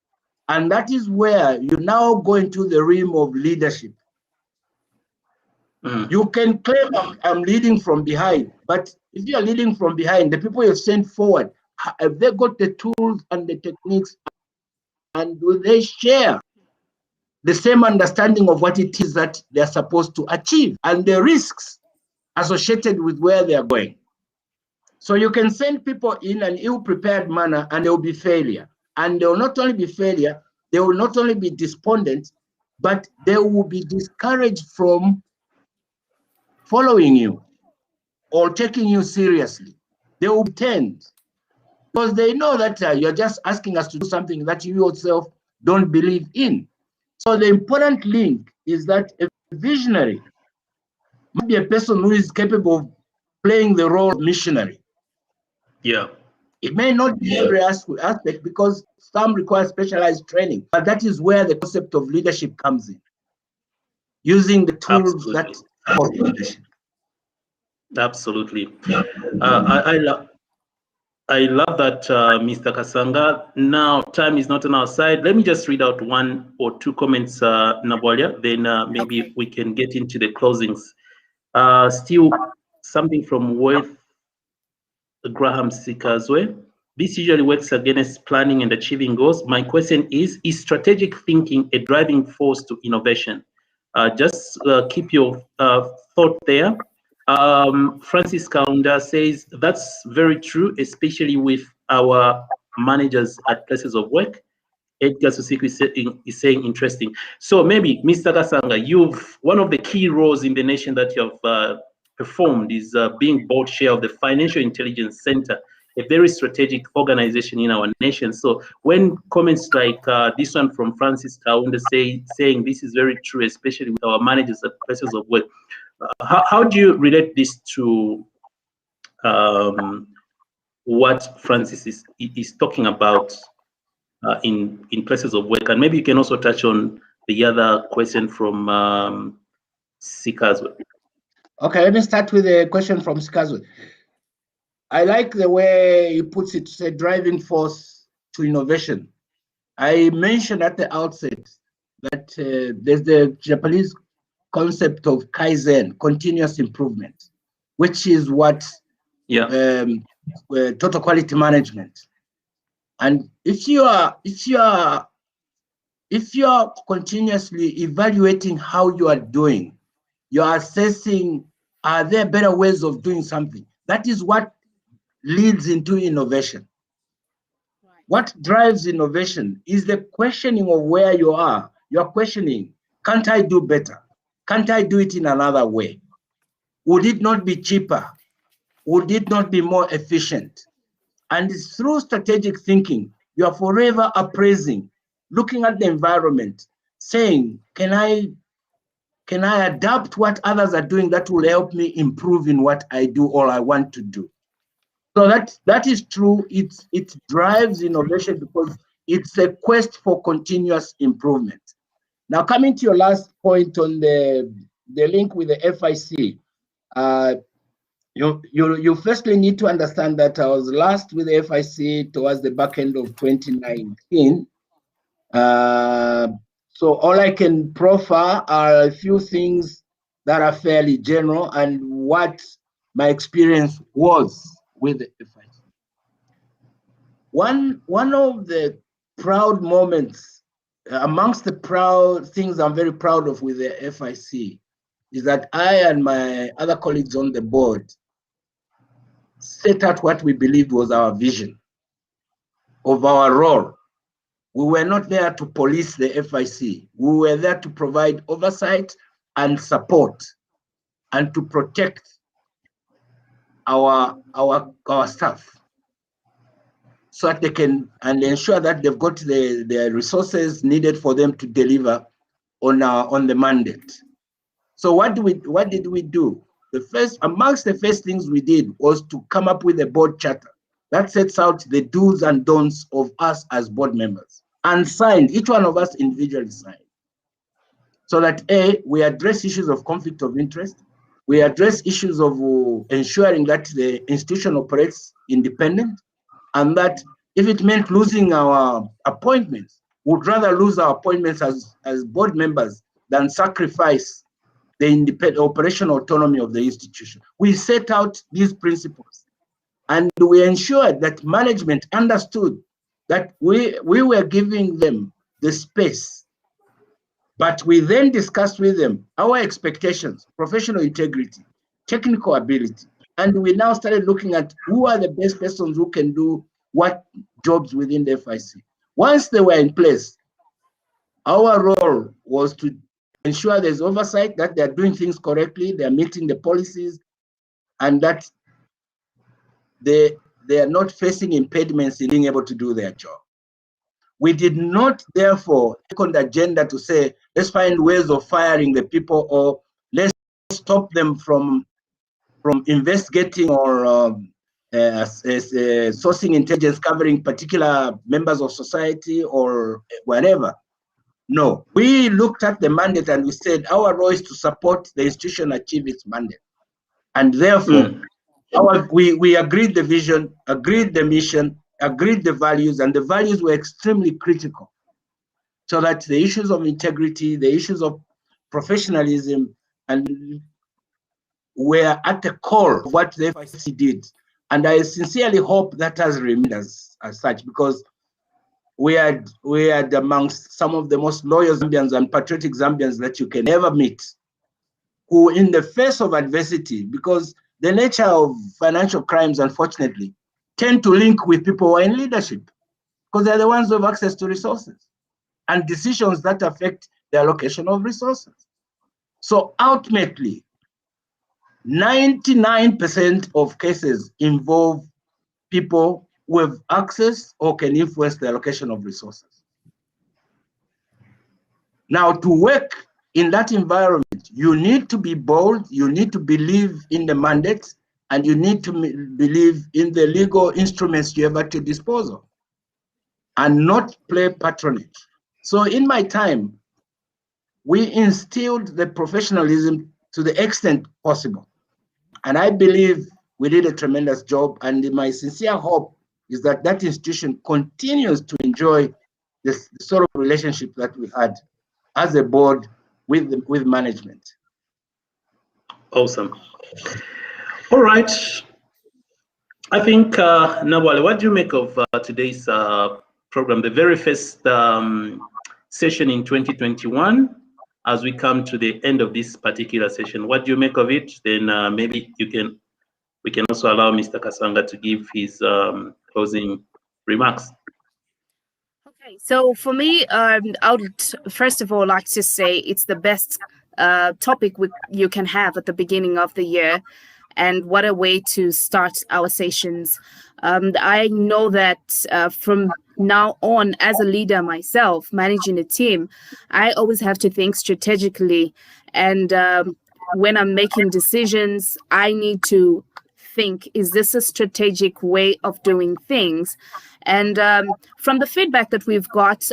And that is where you now go into the realm of leadership. You can claim I'm leading from behind, but if you are leading from behind, the people you've sent forward, have they got the tools and the techniques, and do they share the same understanding of what it is that they're supposed to achieve and the risks associated with where they are going? So you can send people in an ill-prepared manner and there will be failure. And they will not only be failure, they will not only be despondent, but they will be discouraged from following you or taking you seriously. They will tend, because they know that you're just asking us to do something that you yourself don't believe in. So the important link is that a visionary must be a person who is capable of playing the role of missionary. Yeah. It may not be every aspect, because some require specialized training, but that is where the concept of leadership comes in, using the tools that support leadership. Absolutely. I love that, Mr. Kasanga. Now, time is not on our side. Let me just read out one or two comments, Nabolia, then maybe we can get into the closings. Still something from Worth Graham Sikazwe. This usually works against planning and achieving goals. My question is strategic thinking a driving force to innovation? Just keep your thought there. Francis Kaunda says that's very true, especially with our managers at places of work. Edgar Susiku is saying interesting. So maybe, Mr. Kasanga, one of the key roles in the nation that you have performed is being board chair of the Financial Intelligence Center, a very strategic organization in our nation. So when comments like this one from Francis Kaunda saying this is very true, especially with our managers at places of work, how do you relate this to what Francis is talking about in places of work? And maybe you can also touch on the other question from Sikazwe. Okay, let me start with a question from Sikazwe. I like the way he puts it, a driving force to innovation. I mentioned at the outset that there's the Japanese concept of Kaizen, continuous improvement, which is what total quality management. And if you are continuously evaluating how you are doing, you're assessing, are there better ways of doing something? That is what leads into innovation. Right. What drives innovation is the questioning of where you are. You're questioning, can't I do better? Can't I do it in another way? Would it not be cheaper? Would it not be more efficient? And it's through strategic thinking, you are forever appraising, looking at the environment, saying, can I adapt what others are doing that will help me improve in what I do or I want to do? So that is true. It drives innovation because it's a quest for continuous improvement. Now, coming to your last point on the link with the FIC, you firstly need to understand that I was last with the FIC towards the back end of 2019. So all I can profile are a few things that are fairly general and what my experience was with the FIC. One of the proud moments, amongst the proud things I'm very proud of with the FIC, is that I and my other colleagues on the board set out what we believed was our vision of our role. We were not there to police the FIC. We were there to provide oversight and support and to protect our staff so that they can and ensure that they've got the resources needed for them to deliver on the mandate. So what did we do? Amongst the first things we did was to come up with a board charter that sets out the do's and don'ts of us as board members, and signed, each one of us individually signed, so that A, we address issues of conflict of interest, We address issues of ensuring that the institution operates independent, and that if it meant losing our appointments, we'd rather lose our appointments as board members than sacrifice the independent operational autonomy of the institution. We set out these principles, and we ensured that management understood that we were giving them the space, but we then discussed with them our expectations, professional integrity, technical ability, and we now started looking at who are the best persons who can do what jobs within the FIC. Once they were in place, our role was to ensure there's oversight, that they're doing things correctly, they're meeting the policies, and that they are not facing impediments in being able to do their job. We did not, therefore, take on the agenda to say, let's find ways of firing the people, or let's stop them from investigating or sourcing intelligence covering particular members of society or whatever. No, we looked at the mandate and we said our role is to support the institution achieve its mandate. And therefore, we agreed the vision, agreed the mission, agreed the values, and the values were extremely critical, so that the issues of integrity, the issues of professionalism, and were at the core of what the FIC did. And I sincerely hope that has remained as such, because we had amongst some of the most loyal Zambians and patriotic Zambians that you can ever meet, who in the face of adversity, because the nature of financial crimes, unfortunately, tend to link with people who are in leadership, because they're the ones who have access to resources and decisions that affect the allocation of resources. So ultimately, 99% of cases involve people who have access or can influence the allocation of resources. Now, to work in that environment, you need to be bold, you need to believe in the mandate, and you need to believe in the legal instruments you have at your disposal, and not play patronage. So in my time, we instilled the professionalism to the extent possible. And I believe we did a tremendous job. And my sincere hope is that that institution continues to enjoy this sort of relationship that we had as a board with management. Awesome. All right. I think, Nawale, what do you make of today's program, the very first session in 2021? As we come to the end of this particular session, what do you make of it? Then maybe we can also allow Mr. Kasanga to give his closing remarks. Okay, so for me, I would first of all like to say it's the best topic you can have at the beginning of the year, and what a way to start our sessions. I know that from now on, as a leader myself, managing a team, I always have to think strategically. And when I'm making decisions, I need to think, is this a strategic way of doing things? And from the feedback that we've got,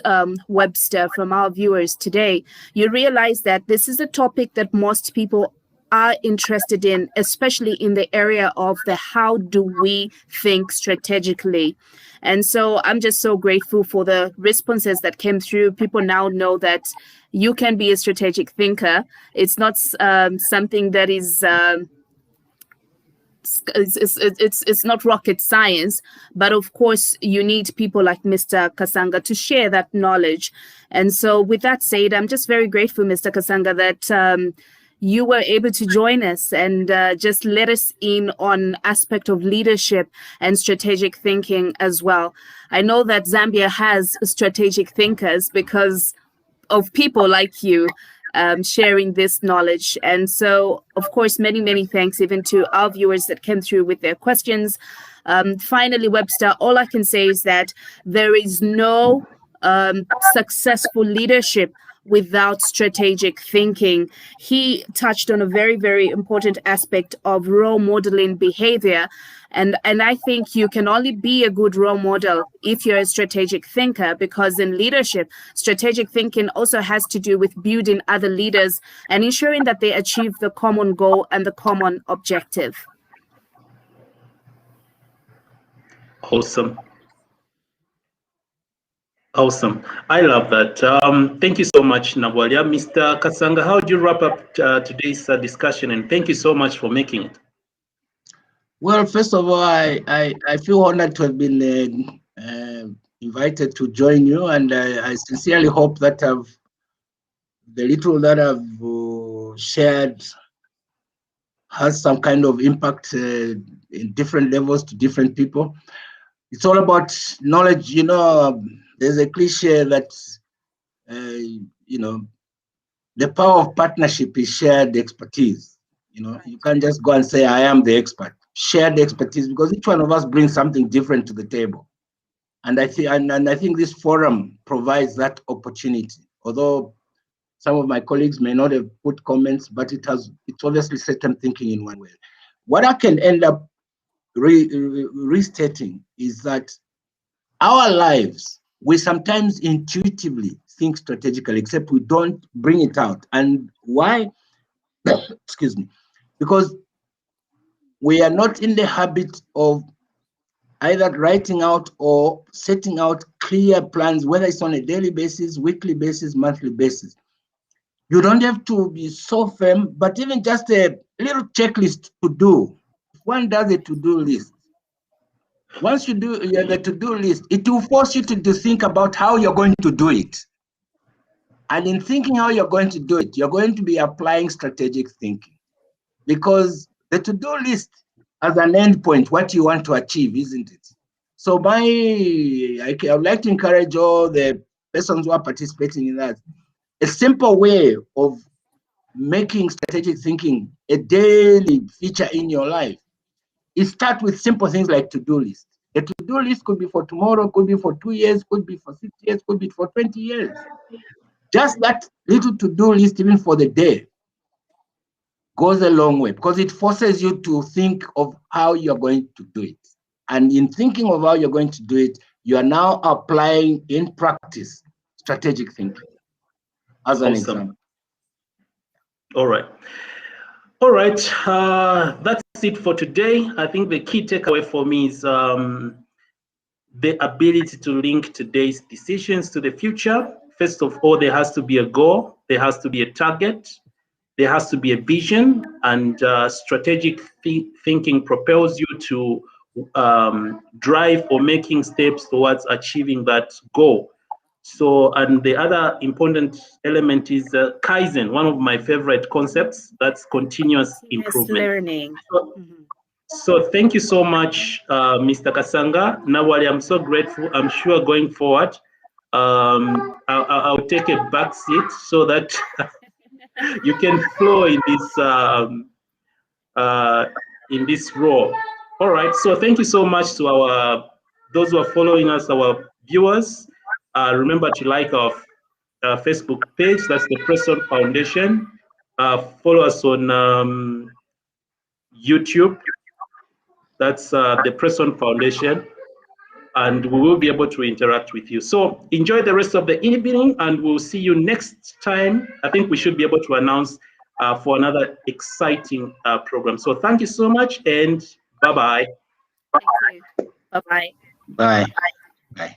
Webster, from our viewers today, you realize that this is a topic that most people are interested in, especially in the area of the how do we think strategically. And so I'm just so grateful for the responses that came through. People now know that you can be a strategic thinker. It's not something that is it's not rocket science, but of course you need people like Mr. Kasanga to share that knowledge. And so with that said, I'm just very grateful, Mr. Kasanga, that you were able to join us and just let us in on aspect of leadership and strategic thinking as well. I know that Zambia has strategic thinkers because of people like you sharing this knowledge. And so, of course, many, many thanks even to our viewers that came through with their questions. Finally, Webster, all I can say is that there is no successful leadership without strategic thinking. He touched on a very, very important aspect of role modeling behavior. And I think you can only be a good role model if you're a strategic thinker, because in leadership, strategic thinking also has to do with building other leaders and ensuring that they achieve the common goal and the common objective. Awesome. Awesome. I love that. Thank you so much, Nabwalia. Mr. Kasanga, how would you wrap up today's discussion? And thank you so much for making it. Well, first of all, I feel honored to have been invited to join you, and I sincerely hope that the little that I've shared has some kind of impact in different levels to different people. It's all about knowledge. You know, there's a cliche that, you know, the power of partnership is shared expertise. You know, you can't just go and say, I am the expert. Share the expertise, because each one of us brings something different to the table. And I think, and I think this forum provides that opportunity. Although some of my colleagues may not have put comments, but it's obviously set them thinking in one way. What I can end up restating is that our lives, we sometimes intuitively think strategically, except we don't bring it out. And why? Excuse me. Because we are not in the habit of either writing out or setting out clear plans, whether it's on a daily basis, weekly basis, monthly basis. You don't have to be so firm, but even just a little checklist to do. If one does a to-do list, once you do the to-do list, it will force you to think about how you're going to do it. And in thinking how you're going to do it, you're going to be applying strategic thinking. Because the to-do list as an endpoint, what you want to achieve, isn't it? So I would like to encourage all the persons who are participating in that. A simple way of making strategic thinking a daily feature in your life is start with simple things like to-do list. A to-do list could be for tomorrow, could be for 2 years, could be for 6 years, could be for 20 years. Just that little to-do list, even for the day, goes a long way, because it forces you to think of how you're going to do it. And in thinking of how you're going to do it, you are now applying in practice strategic thinking as an example. All right. All right. That's it for today. I think the key takeaway for me is the ability to link today's decisions to the future. First of all, there has to be a goal. There has to be a target. There has to be a vision, and strategic thinking propels you to drive or making steps towards achieving that goal. So, and the other important element is Kaizen, one of my favorite concepts, that's continuous improvement. Learning. So thank you so much, Mr. Kasanga. Nawali, I'm so grateful. I'm sure going forward, I'll take a back seat so that you can flow in this role. All right. So thank you so much to those who are following us, our viewers. Remember to like our Facebook page. That's the Presson Foundation. Follow us on YouTube. That's the Presson Foundation. And we will be able to interact with you. So enjoy the rest of the evening, and we'll see you next time. I think we should be able to announce for another exciting program. So thank you so much, and bye-bye. Thank you. Bye-bye. Bye. Bye.